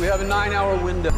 We have a 9-hour window.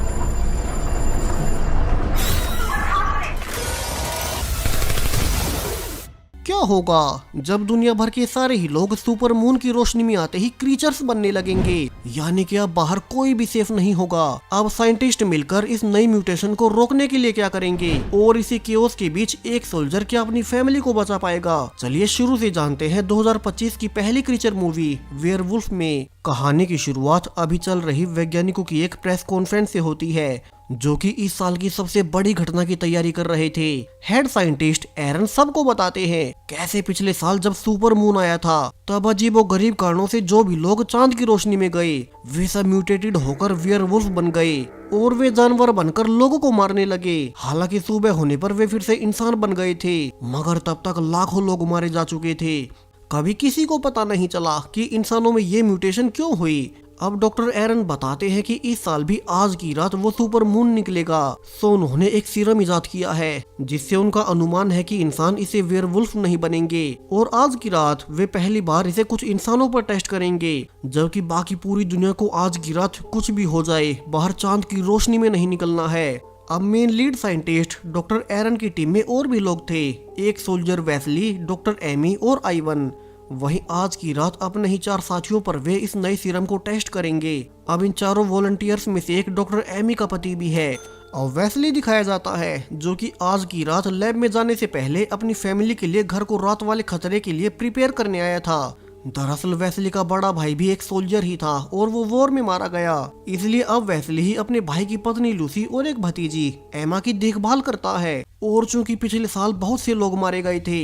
क्या होगा जब दुनिया भर के सारे ही लोग सुपर मून की रोशनी में आते ही क्रीचर्स बनने लगेंगे? यानी कि अब बाहर कोई भी सेफ नहीं होगा। अब साइंटिस्ट मिलकर इस नई म्यूटेशन को रोकने के लिए क्या करेंगे और इसी केओस के बीच एक सोल्जर क्या अपनी फैमिली को बचा पाएगा? चलिए शुरू से जानते हैं 2025 की पहली क्रीचर मूवी वेयरवुल्फ में। कहानी की शुरुआत अभी चल रही वैज्ञानिकों की एक प्रेस कॉन्फ्रेंस से होती है, जो कि इस साल की सबसे बड़ी घटना की तैयारी कर रहे थे। हेड साइंटिस्ट एरन सबको बताते हैं कैसे पिछले साल जब सुपर मून आया था तब अजीबोगरीब कारणों से जो भी लोग चांद की रोशनी में गए वे सब म्यूटेटेड होकर वेयरवुल्फ बन गए और वे जानवर बनकर लोगों को मारने लगे। हालांकि सुबह होने पर वे फिर से इंसान बन गए थे, मगर तब तक लाखों लोग मारे जा चुके थे। कभी किसी को पता नहीं चला कि इंसानों में ये म्यूटेशन क्यों हुई। अब डॉक्टर एरन बताते हैं कि इस साल भी आज की रात वो सुपर मून निकलेगा। सो उन्होंने एक सीरम इजाद किया है जिससे उनका अनुमान है कि इंसान इसे वेयरवुल्फ नहीं बनेंगे और आज की रात वे पहली बार इसे कुछ इंसानों पर टेस्ट करेंगे, जबकि बाकी पूरी दुनिया को आज की रात कुछ भी हो जाए बाहर चांद की रोशनी में नहीं निकलना है। अब मेन लीड साइंटिस्ट डॉक्टर एरन की टीम में और भी लोग थे, एक सोल्जर वेस्ली, डॉक्टर एमी और आइवन। वहीं आज की रात अपने ही 4 साथियों पर वे इस नए सीरम को टेस्ट करेंगे। अब इन चारों वॉलंटियर्स में से एक डॉक्टर एमी का पति भी है और वेस्ली दिखाया जाता है, जो कि आज की रात लैब में जाने से पहले अपनी फैमिली के लिए घर को रात वाले खतरे के लिए प्रिपेयर करने आया था। दरअसल वेस्ली का बड़ा भाई भी एक सोल्जर ही था और वो वॉर में मारा गया, इसलिए अब वेस्ली ही अपने भाई की पत्नी लूसी और एक भतीजी एमा की देखभाल करता है। और चूंकि पिछले साल बहुत से लोग मारे गए थे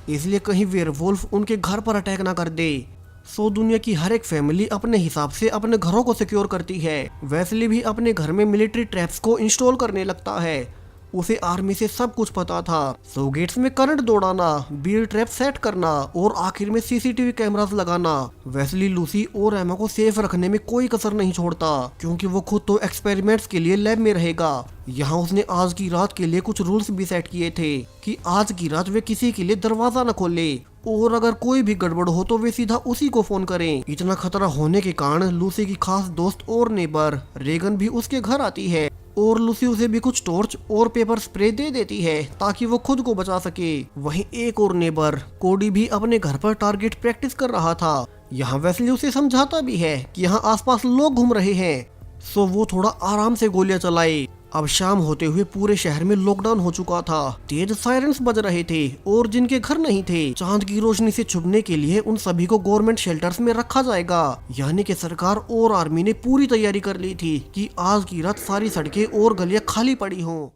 इसलिए कहीं वेयरवुल्फ उनके घर पर अटैक ना कर दे। सो दुनिया की हर एक फैमिली अपने हिसाब से अपने घरों को सिक्योर करती है। वेस्ली भी अपने घर में मिलिट्री ट्रैप्स को इंस्टॉल करने लगता है, उसे आर्मी से सब कुछ पता था। सो गेट्स में करंट दौड़ाना, बीयर ट्रैप सेट करना और आखिर में सीसीटीवी कैमरास लगाना। वेस्ली लूसी और एमा को सेफ रखने में कोई कसर नहीं छोड़ता, क्योंकि वो खुद तो एक्सपेरिमेंट्स के लिए लैब में रहेगा। यहाँ उसने आज की रात के लिए कुछ रूल्स भी सेट किए थे कि आज की रात वे किसी के लिए दरवाजा न खोले और अगर कोई भी गड़बड़ हो तो वे सीधा उसी को फोन करें। इतना खतरा होने के कारण लूसी की खास दोस्त और नेबर रेगन भी उसके घर आती है और लूसी उसे भी कुछ टॉर्च और पेपर स्प्रे दे देती है ताकि वो खुद को बचा सके। वहीं एक और नेबर कोडी भी अपने घर पर टारगेट प्रैक्टिस कर रहा था। यहाँ वेस्ली उसे समझाता भी है कि यहाँ आसपास लोग घूम रहे हैं, सो वो थोड़ा आराम से गोलियां चलाए। अब शाम होते हुए पूरे शहर में लॉकडाउन हो चुका था, तेज सायरन्स बज रहे थे और जिनके घर नहीं थे चांद की रोशनी से छुपने के लिए उन सभी को गवर्नमेंट शेल्टर्स में रखा जाएगा। यानी कि सरकार और आर्मी ने पूरी तैयारी कर ली थी कि आज की रात सारी सड़कें और गलियां खाली पड़ी हों।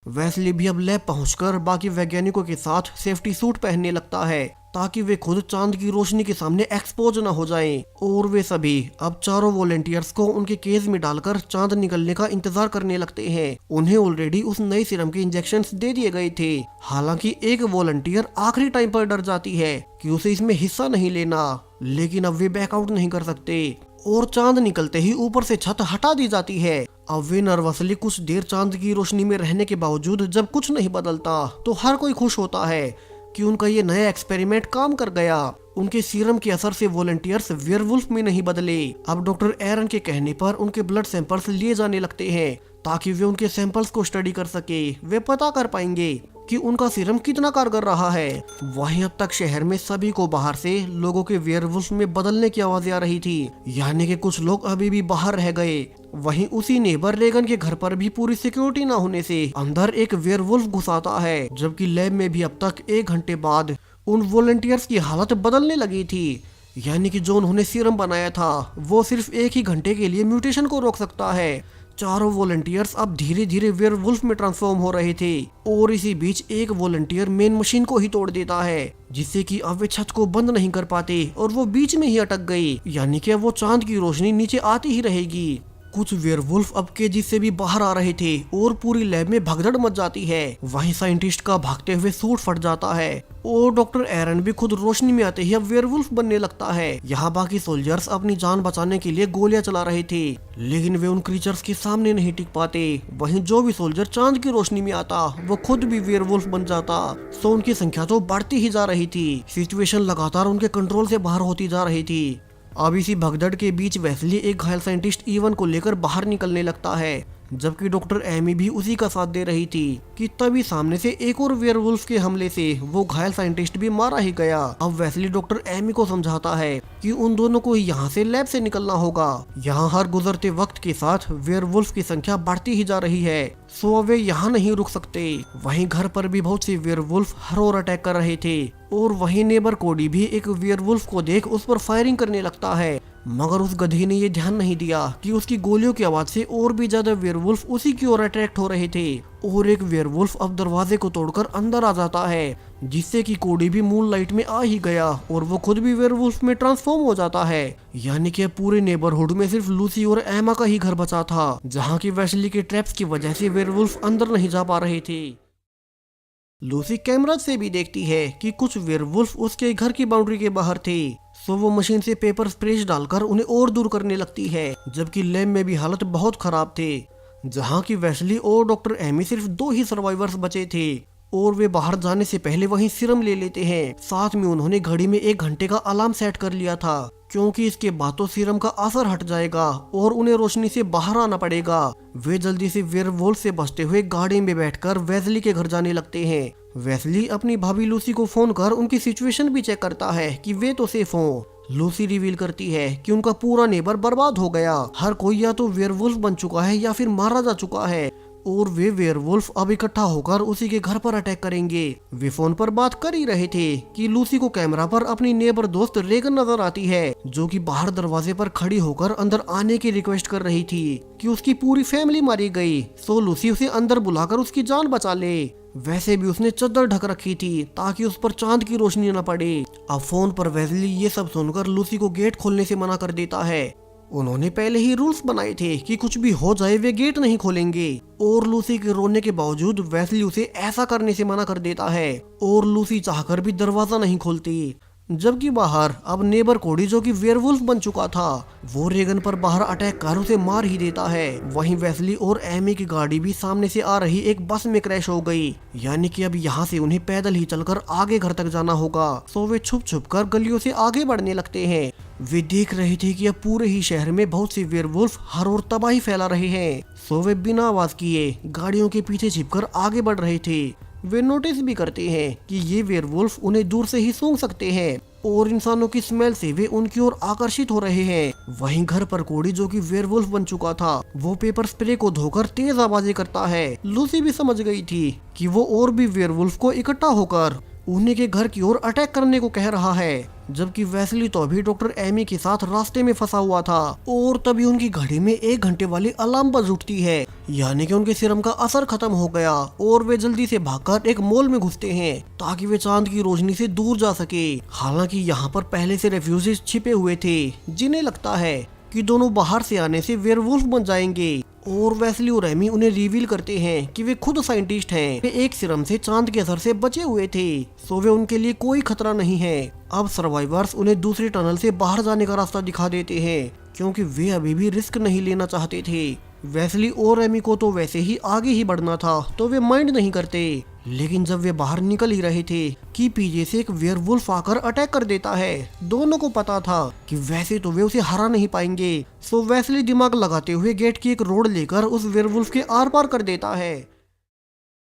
वेस्ली भी अब लैब पहुंचकर बाकी वैज्ञानिकों के साथ सेफ्टी सूट पहनने लगता है ताकि वे खुद चांद की रोशनी के सामने एक्सपोज न हो जाएं। और वे सभी अब चारों वॉलंटियर्स को उनके केज में डालकर चांद निकलने का इंतजार करने लगते हैं। उन्हें ऑलरेडी उस नई सीरम के इंजेक्शंस दे दिए गए थे। हालांकि एक वॉलंटियर आखिरी टाइम पर डर जाती है कि उसे इसमें हिस्सा नहीं लेना, लेकिन अब वे बैकआउट नहीं कर सकते और चांद निकलते ही ऊपर से छत हटा दी जाती है। अब वे नर्वसली कुछ देर चांद की रोशनी में रहने के बावजूद जब कुछ नहीं बदलता तो हर कोई खुश होता है कि उनका ये नया एक्सपेरिमेंट काम कर गया। उनके सीरम के असर से वॉलंटियर्स वेयरवुल्फ में नहीं बदले। अब डॉक्टर एरन के कहने पर उनके ब्लड सैंपल्स लिए जाने लगते हैं ताकि वे उनके सैंपल्स को स्टडी कर सके। वे पता कर पाएंगे कि उनका सीरम कितना कारगर रहा है। वहीं अब तक शहर में सभी को बाहर से लोगों के वेयरवुल्फ में बदलने की आवाजें आ रही थी, यानी कि कुछ लोग अभी भी बाहर रह गए। वहीं उसी नेबर रेगन के घर पर भी पूरी सिक्योरिटी न होने से अंदर एक वेयरवुल्फ घुस आता है, जबकि लैब में भी अब तक 1 घंटे बाद उन वॉलंटियर्स की हालत बदलने लगी थी। यानी कि जो उन्होंने सीरम बनाया था वो सिर्फ 1 ही घंटे के लिए म्यूटेशन को रोक सकता है। चारों वॉलंटियर्स अब धीरे धीरे वेयरवुल्फ में ट्रांसफॉर्म हो रहे थे और इसी बीच एक वॉलंटियर मेन मशीन को ही तोड़ देता है, जिससे कि अब वे छत को बंद नहीं कर पाते और वो बीच में ही अटक गई। यानी कि वो चांद की रोशनी नीचे आती ही रहेगी। कुछ वेयरवुल्फ अब केजी से भी बाहर आ रहे थे और पूरी लैब में भगदड़ मच जाती है। वहीं साइंटिस्ट का भागते हुए सूट फट जाता है और डॉक्टर एरन भी खुद रोशनी में आते ही अब वेयरवुल्फ बनने लगता है। यहाँ बाकी सोल्जर्स अपनी जान बचाने के लिए गोलियां चला रहे थे, लेकिन वे उन क्रीचर्स के सामने नहीं टिक पाते। वहीं जो भी सोल्जर चांद की रोशनी में आता वो खुद भी वेयरवुल्फ बन जाता। सो उनकी संख्या तो बढ़ती ही जा रही थी। सिचुएशन लगातार उनके कंट्रोल से बाहर होती जा रही थी। अब इसी भगदड़ के बीच वेस्ली एक घायल साइंटिस्ट इवन को लेकर बाहर निकलने लगता है, जबकि डॉक्टर एमी भी उसी का साथ दे रही थी कि तभी सामने से एक और वेयरवुल्फ के हमले से वो घायल साइंटिस्ट भी मारा ही गया। अब वेस्ली डॉक्टर एमी को समझाता है कि उन दोनों को यहाँ से लैब से निकलना होगा। यहाँ हर गुजरते वक्त के साथ वेयरवुल्फ की संख्या बढ़ती ही जा रही है, सो वे यहाँ नहीं रुक सकते। वहीं घर पर भी बहुत से वेयरवुल्फ हर ओर अटैक कर रहे थे और वहीं नेबर कोडी भी एक वेयरवुल्फ को देख उस पर फायरिंग करने लगता है, मगर उस गधे ने ये ध्यान नहीं दिया कि उसकी गोलियों की आवाज से और भी ज्यादा वेयरवुल्फ उसी की ओर अट्रैक्ट हो रहे थे और एक वेयरवुल्फ अब दरवाजे को तोड़कर अंदर आ जाता है, जिससे कि कोडी भी मून लाइट में आ ही गया और वो खुद भी वेयरवुल्फ में ट्रांसफॉर्म हो जाता है। यानी कि पूरे नेबरहुड में सिर्फ लूसी और एमा का ही घर बचा था, जहाँ की वेस्ली के ट्रैप्स की वजह से वेयरवुल्फ अंदर नहीं जा पा रहे थे। लूसी कैमरा से भी देखती है कि कुछ वेयरवुल्फ उसके घर की बाउंड्री के बाहर थे, सो वो मशीन से पेपर स्प्रे डालकर उन्हें और दूर करने लगती है, जबकि लैब में भी हालत बहुत खराब थे, जहाँ की वेस्ली और डॉक्टर एमी सिर्फ 2 ही सर्वाइवर्स बचे थे और वे बाहर जाने से पहले वहीं सीरम ले लेते हैं। साथ में उन्होंने घड़ी में 1 घंटे का अलार्म सेट कर लिया था, क्योंकि इसके बाद तो सीरम का असर हट जाएगा और उन्हें रोशनी से बाहर आना पड़ेगा। वे जल्दी से वेयरवुल्फ से बचते हुए गाड़ी में बैठकर वेस्ली के घर जाने लगते हैं। वेस्ली अपनी भाभी लूसी को फोन कर उनकी सिचुएशन भी चेक करता है कि वे तो सेफ हों। लूसी रिवील करती है कि उनका पूरा नेबर बर्बाद हो गया, हर कोई या तो वेयरवुल्फ बन चुका है या फिर मारा जा चुका है और वे वेयरवुल्फ अब इकट्ठा होकर उसी के घर पर अटैक करेंगे। वे फोन पर बात कर ही रहे थे कि लूसी को कैमरा पर अपनी नेबर दोस्त रेगन नजर आती है, जो कि बाहर दरवाजे पर खड़ी होकर अंदर आने की रिक्वेस्ट कर रही थी कि उसकी पूरी फैमिली मारी गई, सो लूसी उसे अंदर बुलाकर उसकी जान बचा ले। वैसे भी उसने चद्दर ढक रखी थी ताकि उस पर चांद की रोशनी न पड़े। अब फोन पर वेस्ली ये सब सुनकर लूसी को गेट खोलने से मना कर देता है। उन्होंने पहले ही रूल्स बनाए थे कि कुछ भी हो जाए वे गेट नहीं खोलेंगे और लूसी के रोने के बावजूद वेस्ली उसे ऐसा करने से मना कर देता है और लूसी चाहकर भी दरवाजा नहीं खोलती। जबकि बाहर अब नेबर कोडी, जो कि वेयरवुल्फ बन चुका था, वो रेगन पर बाहर अटैक कर उसे मार ही देता है। वहीं वेस्ली और एमी की गाड़ी भी सामने से आ रही एक बस में क्रैश हो गई, यानी कि अब यहाँ से उन्हें पैदल ही चलकर आगे घर तक जाना होगा। सो वे छुप छुप कर गलियों से आगे बढ़ने लगते हैं। वे देख रहे थे कि अब पूरे ही शहर में बहुत से वेयरवुल्फ हर ओर तबाही फैला रहे हैं, सो वे बिना आवाज किए गाड़ियों के पीछे छिपकर आगे बढ़ रहे थे। वे नोटिस भी करते हैं कि ये वेयरवुल्फ उन्हें दूर से ही सूंघ सकते हैं और इंसानों की स्मेल से वे उनकी ओर आकर्षित हो रहे हैं। वहीं घर पर कोडी, जो कि वेयरवुल्फ बन चुका था, वो पेपर स्प्रे को धोकर तेज आवाजें करता है। लूसी भी समझ गई थी कि वो और भी वेयरवुल्फ को इकट्ठा होकर उन्हीं के घर की ओर अटैक करने को कह रहा है, जबकि वेस्ली तो अभी डॉक्टर एमी के साथ रास्ते में फंसा हुआ था और तभी उनकी घड़ी में 1 घंटे वाली अलार्म बज उठती है, यानी कि उनके सीरम का असर खत्म हो गया और वे जल्दी से भागकर एक मॉल में घुसते हैं ताकि वे चांद की रोशनी से दूर जा सके। हालांकि यहाँ पर पहले से रेफ्यूजीज छिपे हुए थे, जिन्हें लगता है कि दोनों बाहर से आने से वेयरवुल्फ बन जाएंगे और वेस्ली और एमी उन्हें रिवील करते हैं कि वे खुद साइंटिस्ट हैं। वे एक सीरम से चांद के असर से बचे हुए थे, सो वे उनके लिए कोई खतरा नहीं है। अब सर्वाइवर्स उन्हें दूसरे टनल से बाहर जाने का रास्ता दिखा देते हैं, क्योंकि वे अभी भी रिस्क नहीं लेना चाहते थे। वेस्ली और एमी को तो वैसे ही आगे ही बढ़ना था, तो वे माइंड नहीं करते। लेकिन जब वे बाहर निकल ही रहे थे कि पीछे से एक वेयरवुल्फ आकर अटैक कर देता है। दोनों को पता था कि वैसे तो वे उसे हरा नहीं पाएंगे, सो वेस्ली दिमाग लगाते हुए गेट की एक रोड लेकर उस वेयरवुल्फ के आर पार कर देता है।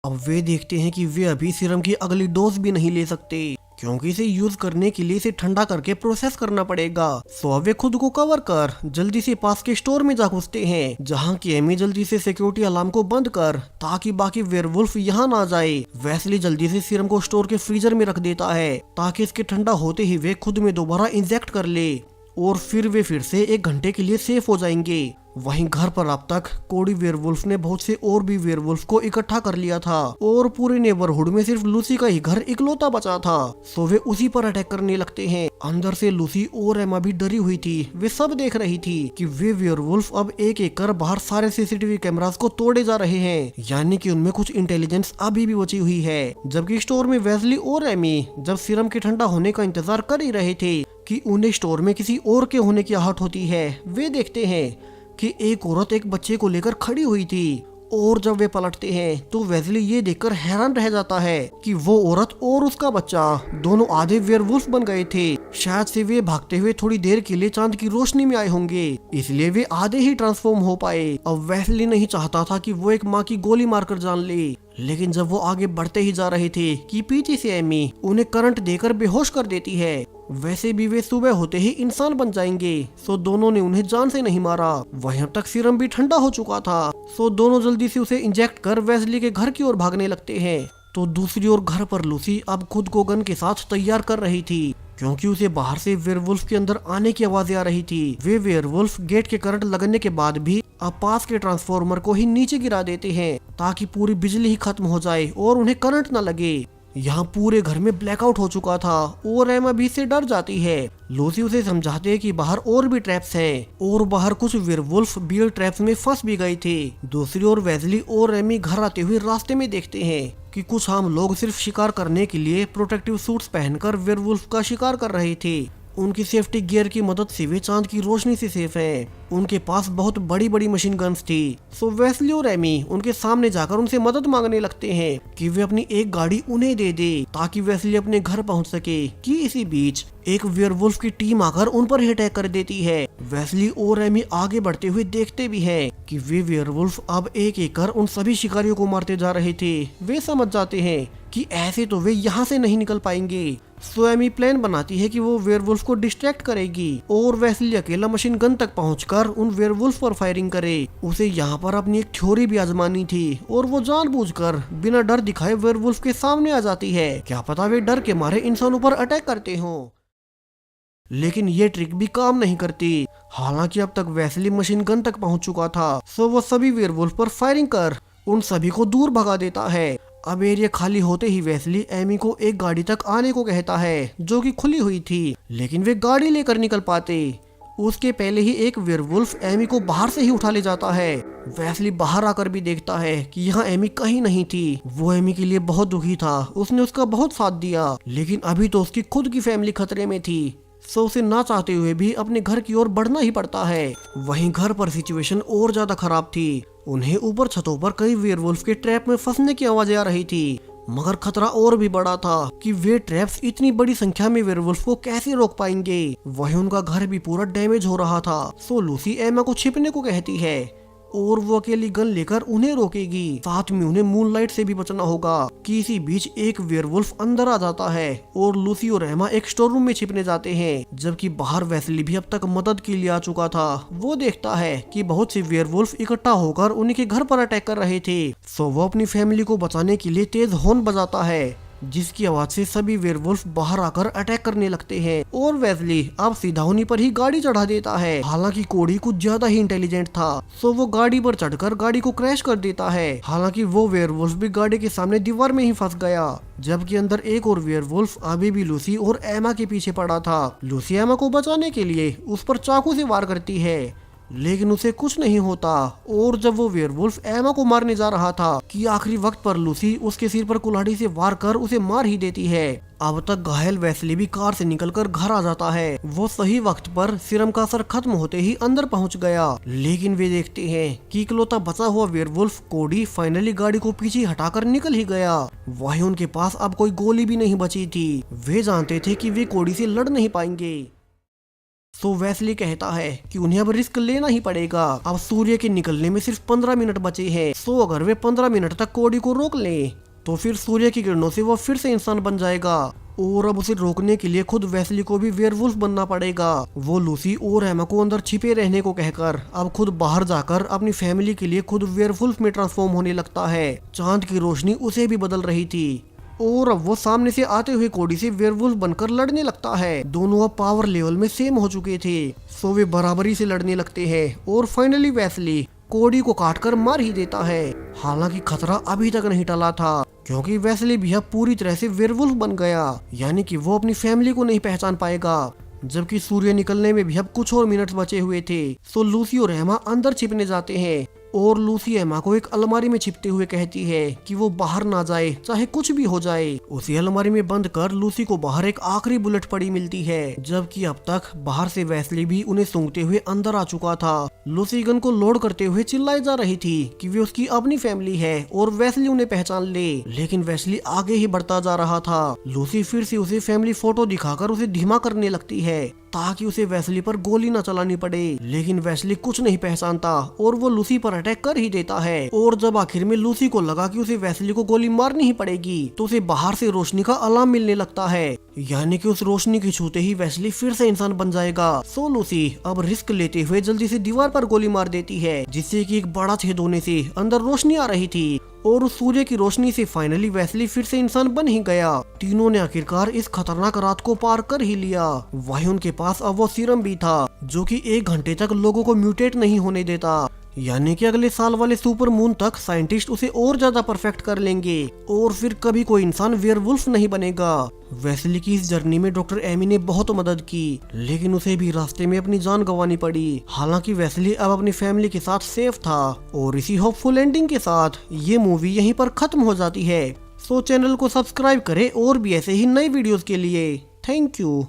अब वे देखते हैं कि वे अभी सीरम की अगली डोज भी नहीं ले सकते, क्योंकि इसे यूज करने के लिए इसे ठंडा करके प्रोसेस करना पड़ेगा। सो वे खुद को कवर कर जल्दी से पास के स्टोर में जा घुसते हैं, जहाँ की एमी जल्दी से सिक्योरिटी अलार्म को बंद कर ताकि बाकी वेयरवुल्फ यहाँ ना जाए। वेस्ली जल्दी से सीरम को स्टोर के फ्रीजर में रख देता है ताकि इसके ठंडा होते ही वे खुद में दोबारा इंजेक्ट कर ले और फिर वे फिर से 1 घंटे के लिए सेफ हो जाएंगे। वहीं घर पर अब तक कोडी वेयरवुल्फ ने बहुत से और भी वेयरवुल्फ को इकट्ठा कर लिया था और पूरे नेबरहुड में सिर्फ लूसी का ही घर इकलौता बचा था, सो वे उसी पर अटैक करने लगते हैं। अंदर से लूसी और एमा भी डरी हुई थी। वे सब देख रही थी कि वे वेयरवुल्फ अब एक एक कर बाहर सारे सीसीटीवी कैमरास को तोड़े जा रहे हैं, यानी कि उनमें कुछ इंटेलिजेंस अभी भी बची हुई है। जबकि स्टोर में वेस्ली और एमी जब सीरम के ठंडा होने का इंतजार कर ही रहे थे कि उन्हें स्टोर में किसी और के होने की आहट होती है, वे देखते हैं कि एक औरत एक बच्चे को लेकर खड़ी हुई थी और जब वे पलटते हैं तो वेस्ली ये देखकर हैरान रह जाता है कि वो औरत और उसका बच्चा दोनों आधे वेयरवुल्फ बन गए थे। शायद से वे भागते हुए थोड़ी देर के लिए चांद की रोशनी में आए होंगे, इसलिए वे आधे ही ट्रांसफॉर्म हो पाए। अब वेस्ली नहीं चाहता था कि वो एक माँ की गोली मारकर जान ले, लेकिन जब वो आगे बढ़ते ही जा रहे थे कि पीछे से एमी उन्हें करंट देकर बेहोश कर देती है। वैसे भी वे सुबह होते ही इंसान बन जाएंगे, सो दोनों ने उन्हें जान से नहीं मारा। वहीं तक सीरम भी ठंडा हो चुका था, सो दोनों जल्दी से उसे इंजेक्ट कर वेस्ली के घर की ओर भागने लगते हैं। तो दूसरी ओर घर पर लूसी अब खुद को गन के साथ तैयार कर रही थी, क्योंकि उसे बाहर से वेयरवुल्फ के अंदर आने की आवाजें आ रही थी। वे वेयरवुल्फ गेट के करंट लगने के बाद भी अब पास के ट्रांसफार्मर को ही नीचे गिरा देते हैं ताकि पूरी बिजली ही खत्म हो जाए और उन्हें करंट न लगे। यहाँ पूरे घर में ब्लैकआउट हो चुका था और एमा भी से डर जाती है। लूसी उसे समझाते है कि बाहर और भी ट्रैप्स हैं और बाहर कुछ वेयरवुल्फ बियर ट्रैप्स में फंस भी गए थे। दूसरी ओर वेस्ली और एमी घर आते हुए रास्ते में देखते हैं कि कुछ आम लोग सिर्फ शिकार करने के लिए प्रोटेक्टिव सूट्स पहनकर वेयरवुल्फ का शिकार कर रहे थे। उनकी सेफ्टी गियर की मदद से वे चांद की रोशनी से सेफ हैं। उनके पास बहुत बड़ी बड़ी मशीन गन्स थी। सो वेस्ली और एमी उनके सामने जाकर उनसे मदद मांगने लगते हैं कि वे अपनी एक गाड़ी उन्हें दे दे ताकि वेस्ली अपने घर पहुंच सके। कि इसी बीच एक वेयरवुल्फ की टीम आकर उन पर अटैक कर देती है। वेस्ली और एमी आगे बढ़ते हुए देखते भी हैं कि वे वेयरवुल्फ अब एक एक कर उन सभी शिकारियों को मारते जा रहे थे। वे समझ जाते हैं कि ऐसे तो वे यहाँ से नहीं निकल पाएंगे। सो एमी प्लान बनाती है कि वो वेयरवुल्फ को डिस्ट्रैक्ट करेगी और वेस्ली अकेला मशीन गन तक पहुंचकर उन वेयरवुल्फ पर फायरिंग करे। उसे यहाँ पर अपनी एक थ्योरी भी आजमानी थी और वो जानबूझकर बिना डर दिखाए वेयरवुल्फ के सामने आ जाती है। क्या पता वे डर के मारे इंसानों पर अटैक करते हों, लेकिन ये ट्रिक भी काम नहीं करती। हालांकि अब तक वेस्ली मशीन गन तक पहुंच चुका था, सो वो सभी वेयरवुल्फ पर फायरिंग कर उन सभी को दूर भगा देता है। अब एरिया खाली होते ही वेस्ली एमी को एक गाड़ी तक आने को कहता है जो कि खुली हुई थी, लेकिन वे गाड़ी लेकर निकल पाते। उसके पहले ही एक वेयरवुल्फ एमी को बाहर से ही उठा ले जाता है। वेस्ली बाहर आकर भी देखता है कि यहाँ एमी कहीं नहीं थी। वो एमी के लिए बहुत दुखी था, उसने उसका बहुत साथ दिया, लेकिन अभी तो उसकी खुद की फैमिली खतरे में थी। सो उसे ना चाहते हुए भी अपने घर की ओर बढ़ना ही पड़ता है। वहीं घर पर सिचुएशन और ज्यादा खराब थी। उन्हें ऊपर छतों पर कई वेयरवुल्फ के ट्रैप में फंसने की आवाजें आ रही थी, मगर खतरा और भी बड़ा था कि वे ट्रैप्स इतनी बड़ी संख्या में वेयरवुल्फ को कैसे रोक पाएंगे। वहीं उनका घर भी पूरा डैमेज हो रहा था। सो लूसी एमा को छिपने को कहती है और वो अकेली गन लेकर उन्हें रोकेगी। साथ में उन्हें मूनलाइट से भी बचना होगा। कि इसी बीच एक वेयरवुल्फ अंदर आ जाता है और लूसी और एमा एक स्टोर रूम में छिपने जाते हैं, जबकि बाहर वेस्ली भी अब तक मदद के लिए आ चुका था। वो देखता है कि बहुत से वेयरवुल्फ इकट्ठा होकर उन्हीं के घर पर अटैक कर रहे थे। सो वो अपनी फैमिली को बचाने के लिए तेज हॉर्न बजाता है, जिसकी आवाज से सभी वेयरवुल्फ बाहर आकर अटैक करने लगते हैं और वेस्ली अब सीधा उन्हीं पर ही गाड़ी चढ़ा देता है। हालांकि कोडी कुछ ज्यादा ही इंटेलिजेंट था, सो वो गाड़ी पर चढ़कर गाड़ी को क्रैश कर देता है। हालांकि वो वेयरवुल्फ भी गाड़ी के सामने दीवार में ही फंस गया, जबकि अंदर एक और वेयरवुल्फ अभी भी लूसी और एमा के पीछे पड़ा था। लूसी एमा को बचाने के लिए उस पर चाकू से वार करती है, लेकिन उसे कुछ नहीं होता। और जब वो वेयरवुल्फ एमा को मारने जा रहा था कि आखिरी वक्त पर लूसी उसके सिर पर कुल्हाड़ी से वार कर उसे मार ही देती है। अब तक घायल वेस्ली भी कार से निकलकर घर आ जाता है। वो सही वक्त पर सीरम का असर खत्म होते ही अंदर पहुंच गया, लेकिन वे देखते हैं कि इकलौता बचा हुआ वेयरवुल्फ कोडी फाइनली गाड़ी को पीछे हटाकर निकल ही गया। वहीं उनके पास अब कोई गोली भी नहीं बची थी। वे जानते थे कि वे कोडी से लड़ नहीं पाएंगे। सो वेस्ली कहता है कि उन्हें अब रिस्क लेना ही पड़ेगा। अब सूर्य के निकलने में सिर्फ 15 मिनट बचे हैं। सो अगर वे 15 मिनट तक कोडी को रोक लें तो फिर सूर्य की किरणों से वो फिर से इंसान बन जाएगा। और अब उसे रोकने के लिए खुद वेस्ली को भी वेयरवुल्फ बनना पड़ेगा। वो लूसी और एमा को अंदर छिपे रहने को कहकर अब खुद बाहर जाकर अपनी फैमिली के लिए खुद वेयरवुल्फ में ट्रांसफॉर्म होने लगता है। चांद की रोशनी उसे भी बदल रही थी और अब वो सामने से आते हुए कोडी से वेयरवुल्फ बनकर लड़ने लगता है। दोनों अब पावर लेवल में सेम हो चुके थे, सो वे बराबरी से लड़ने लगते हैं और फाइनली वेस्ली कोडी को काटकर मार ही देता है। हालांकि खतरा अभी तक नहीं टला था, क्योंकि वेस्ली भी अब पूरी तरह से वेयरवुल्फ बन गया, यानी कि वो अपनी फैमिली को नहीं पहचान पाएगा। जबकि सूर्य निकलने में भी अब कुछ और मिनट बचे हुए थे। सो लूसी और एमा अंदर छिपने जाते हैं और लूसी एमा को एक अलमारी में छिपते हुए कहती है कि वो बाहर ना जाए चाहे कुछ भी हो जाए। उसी अलमारी में बंद कर लूसी को बाहर एक आखिरी बुलेट पड़ी मिलती है, जबकि अब तक बाहर से वेस्ली भी उन्हें सूंघते हुए अंदर आ चुका था। लूसी गन को लोड करते हुए चिल्लाई जा रही थी कि वे उसकी अपनी फैमिली है और वेस्ली उन्हें पहचान ले, लेकिन वेस्ली आगे ही बढ़ता जा रहा था। लूसी फिर से उसे फैमिली फोटो दिखाकर उसे धीमा करने लगती है ताकि उसे वेस्ली पर गोली न चलानी पड़े, लेकिन वेस्ली कुछ नहीं पहचानता और वो लूसी पर अटैक कर ही देता है। और जब आखिर में लूसी को लगा कि उसे वेस्ली को गोली मारनी ही पड़ेगी तो उसे बाहर से रोशनी का अलार्म मिलने लगता है, यानी कि उस रोशनी के छूते ही वेस्ली फिर से इंसान बन जाएगा। सो लूसी अब रिस्क लेते हुए जल्दी से दीवार पर गोली मार देती है, जिससे कि एक बड़ा छेद होने से अंदर रोशनी आ रही थी और उस सूर्य की रोशनी से फाइनली वेस्ली फिर से इंसान बन ही गया। तीनों ने आखिरकार इस खतरनाक रात को पार कर ही लिया। वहीं उनके पास अब वो सीरम भी था जो कि 1 घंटे तक लोगों को म्यूटेट नहीं होने देता, यानी कि अगले साल वाले सुपर मून तक साइंटिस्ट उसे और ज्यादा परफेक्ट कर लेंगे और फिर कभी कोई इंसान वेयरवुल्फ नहीं बनेगा। वेस्ली की इस जर्नी में डॉक्टर एमी ने बहुत मदद की, लेकिन उसे भी रास्ते में अपनी जान गंवानी पड़ी। हालांकि वेस्ली अब अपनी फैमिली के साथ सेफ था और इसी होपफुल एंडिंग के साथ ये मूवी यहीं पर खत्म हो जाती है। सो चैनल को सब्सक्राइब करें और भी ऐसे ही नई वीडियोस के लिए। Thank you.